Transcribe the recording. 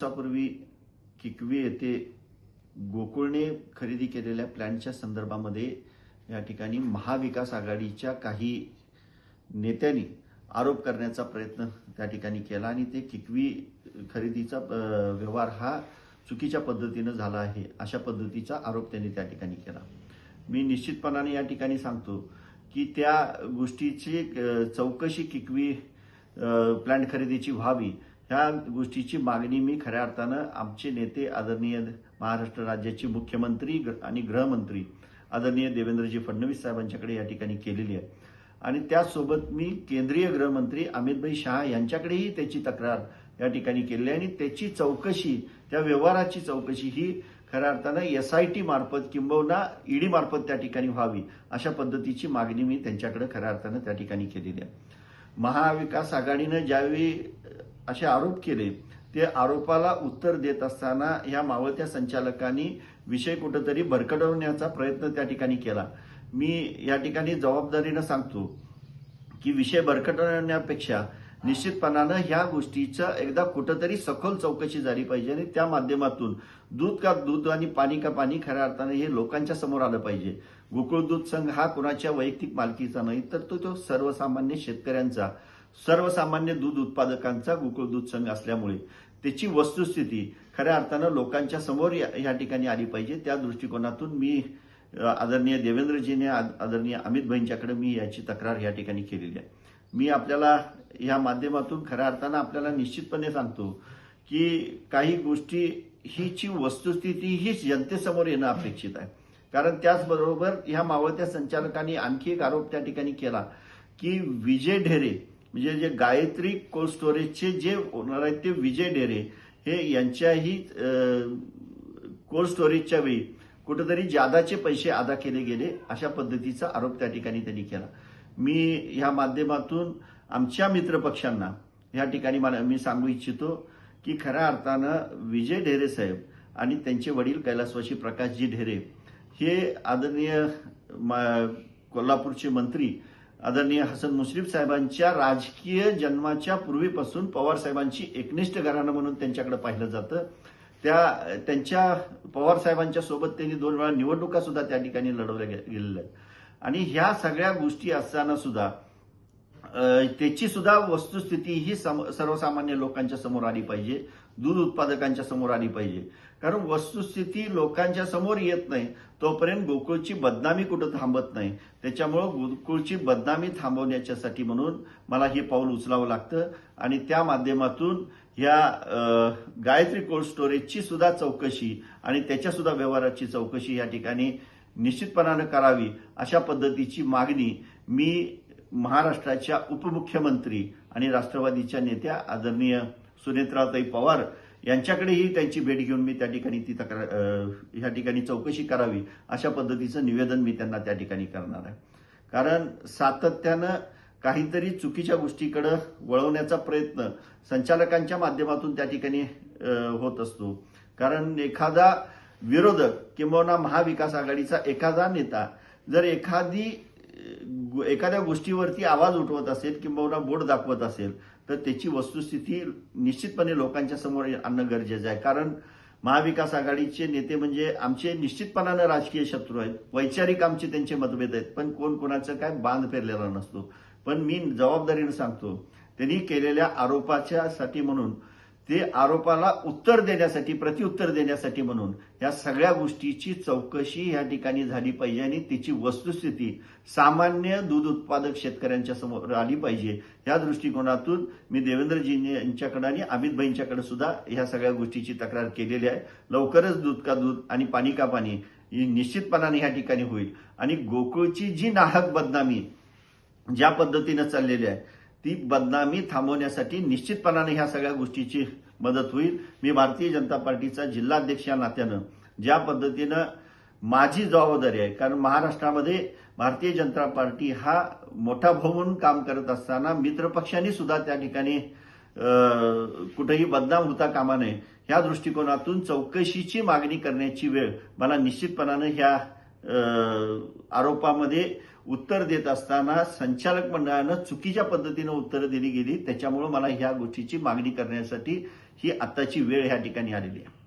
दिवसापूर्वी किकवी येथे गोकुळने खरेदी केलेल्या प्लॅनच्या संदर्भामध्ये या ठिकाणी महाविकास आघाडीच्या काही नेत्यांनी आरोप करण्याचा प्रयत्न त्या ठिकाणी केला आणि ते किकवी खरेदीचा व्यवहार हा चुकीच्या पद्धतीने झाला आहे अशा पद्धतीचा आरोप त्यांनी त्या ठिकाणी केला। मी निश्चितपणाने या ठिकाणी सांगतो की त्या गोष्टीची चौकशी किकवी प्लॅन खरेदीची व्हावी ह्या गोष्टीची मागणी मी खऱ्या अर्थानं आमचे नेते आदरणीय महाराष्ट्र राज्याचे मुख्यमंत्री आणि गृहमंत्री आदरणीय देवेंद्रजी फडणवीस साहेबांच्याकडे या ठिकाणी केलेली आहे आणि त्यासोबत मी केंद्रीय गृहमंत्री अमित शाह यांच्याकडेही त्याची तक्रार या ठिकाणी केली आहे आणि त्याची चौकशी त्या व्यवहाराची चौकशी ही खऱ्या अर्थानं SIT मार्फत किंबहुना ED मार्फत त्या ठिकाणी व्हावी अशा पद्धतीची मागणी मी त्यांच्याकडे खऱ्या अर्थानं त्या ठिकाणी केलेली आहे। महाविकास आघाडीने ज्यावेळी असे आरोप केले ते आरोपाला उत्तर देत असताना या मावळत्या संचालकांनी विषय कुठेतरी भरकटवण्याचा प्रयत्न त्या ठिकाणी केला। मी या ठिकाणी जबाबदारीने सांगतो की विषय भरकटवण्यापेक्षा निश्चितपणाने ह्या गोष्टीचं एकदा कुठेतरी सखोल चौकशी झाली पाहिजे आणि त्या माध्यमातून दूध का दूध आणि पाणी का पाणी खऱ्या अर्थाने हे लोकांच्या समोर आलं पाहिजे। गोकुळ दूध संघ हा कुणाच्या वैयक्तिक मालकीचा नाही तर तो सर्वसामान्य शेतकऱ्यांचा सर्वसामान्य दूध उत्पादकांचा गोकुळ दूध संघ असल्यामुळे त्याची वस्तुस्थिती खऱ्या अर्थानं लोकांच्या समोर या ठिकाणी आली पाहिजे। त्या दृष्टिकोनातून मी आदरणीय देवेंद्रजीने आदरणीय अमित भाईंच्याकडे मी याची तक्रार या ठिकाणी केलेली आहे। मी आपल्याला या माध्यमातून खऱ्या अर्थानं आपल्याला निश्चितपणे सांगतो की काही गोष्टी हीची वस्तुस्थिती ही जनतेसमोर येणं अपेक्षित आहे। कारण त्याचबरोबर ह्या मावळत्या संचालकांनी आणखी एक आरोप त्या ठिकाणी केला की विजय ढेरे म्हणजे जे गायत्री कोल्ड स्टोरेजचे जे ओनर आहेत ते विजय ढेरे हे यांच्याही कोल्ड स्टोरेजच्या वेळी कुठेतरी जादाचे पैसे अदा केले गेले अशा पद्धतीचा आरोप त्या ठिकाणी त्यांनी केला। मी ह्या माध्यमातून आमच्या मित्रपक्षांना या ठिकाणी मी सांगू इच्छितो की खऱ्या अर्थानं विजय ढेरे साहेब आणि त्यांचे वडील कैलासवासी प्रकाशजी ढेरे हे आदरणीय कोल्हापूरचे मंत्री आदरणीय हसन मुश्रीफ साहेबांच्या राजकीय जन्माच्या पूर्वीपासून पवार साहेबांची एकनिष्ठ घराणं म्हणून त्यांच्याकडे पाहिलं जातं। त्यांच्या पवार साहेबांच्या सोबत त्यांनी 2 वेळा निवडणुका सुद्धा त्या ठिकाणी लढवल्या गेलेल्या आहेत आणि ह्या सगळ्या गोष्टी असताना सुद्धा त्याची सुद्धा वस्तुस्थिती ही सर्वसामान्य लोकांच्या समोर आली पाहिजे, दूध उत्पादकांच्या समोर आली पाहिजे। कारण वस्तुस्थिती लोकांच्या समोर येत नाही तोपर्यंत गोकुळची बदनामी कुठं थांबत नाही। त्याच्यामुळे गोकुळची बदनामी थांबवण्याच्यासाठी म्हणून मला हे पाऊल उचलावं लागतं आणि त्या माध्यमातून या गायत्री कोल्ड स्टोरेजची सुद्धा चौकशी आणि त्याच्या सुद्धा व्यवहाराची चौकशी या ठिकाणी निश्चितपणाने करावी अशा पद्धतीची मागणी मी महाराष्ट्राच्या उपमुख्यमंत्री आणि राष्ट्रवादीच्या नेत्या आदरणीय सुनेत्राताई पवार यांच्याकडेही त्यांची भेट घेऊन मी त्या ठिकाणी ती या ठिकाणी चौकशी करावी अशा पद्धतीचं निवेदन मी त्यांना त्या ठिकाणी करणार आहे। कारण सातत्यानं काहीतरी चुकीच्या गोष्टीकडे वळवण्याचा प्रयत्न संचालकांच्या माध्यमातून त्या ठिकाणी होत असतो। कारण एखादा विरोधक किंवा महाविकास आघाडीचा एखादा नेता जर एखाद्या गोष्टीवरती आवाज उठवत असेल किंवा बोट दाखवत असेल तर त्याची वस्तुस्थिती निश्चितपणे लोकांच्या समोर आणणं गरजेचं आहे। कारण महाविकास आघाडीचे नेते म्हणजे आमचे निश्चितपणानं राजकीय शत्रू आहेत, वैचारिक आमचे त्यांचे मतभेद आहेत, पण कोण कोणाचं काय बांध पेरलेला नसतो। पण मी जबाबदारीने सांगतो त्यांनी केलेल्या आरोपाच्यासाठी म्हणून ते आरोपाला उत्तर देण्यासाठी प्रत्युत्तर देण्यासाठी म्हणून या सगळ्या गोष्टीची चौकशी या ठिकाणी झाली पाहिजे आणि तिची वस्तुस्थिती सामान्य दूध उत्पादक शेतकऱ्यांच्या समोर आली पाहिजे। या दृष्टिकोनातून मी देवेंद्रजी यांच्याकडे आणि अमित भाईंच्याकडे सुद्धा ह्या सगळ्या गोष्टीची तक्रार केलेली आहे। लवकरच दूध का दूध आणि पाणी का पाणी ही निश्चितपणाने या ठिकाणी होईल आणि गोकुळची जी नाहक बदनामी ज्या पद्धतीने चाललेली आहे ती बदनामी थांबवण्यासाठी निश्चितपणाने ह्या सगळ्या गोष्टीची मदत होईल। मी भारतीय जनता पार्टीचा जिल्हाध्यक्ष या नात्यानं ज्या पद्धतीनं माझी जबाबदारी आहे, कारण महाराष्ट्रामध्ये भारतीय जनता पार्टी हा मोठा भाऊ म्हणून काम करत असताना मित्रपक्षांनी सुद्धा त्या ठिकाणी कुठेही बदनाम होता कामा नये ह्या दृष्टिकोनातून चौकशीची मागणी करण्याची वेळ मला निश्चितपणाने ह्या आरोपामध्ये उत्तर देत असताना संचालक मंडळानं चुकीच्या पद्धतीने उत्तरं दिली गेली, त्याच्यामुळे मला ह्या गोष्टीची मागणी करण्यासाठी ही आताची वेळ ह्या ठिकाणी आलेली आहे.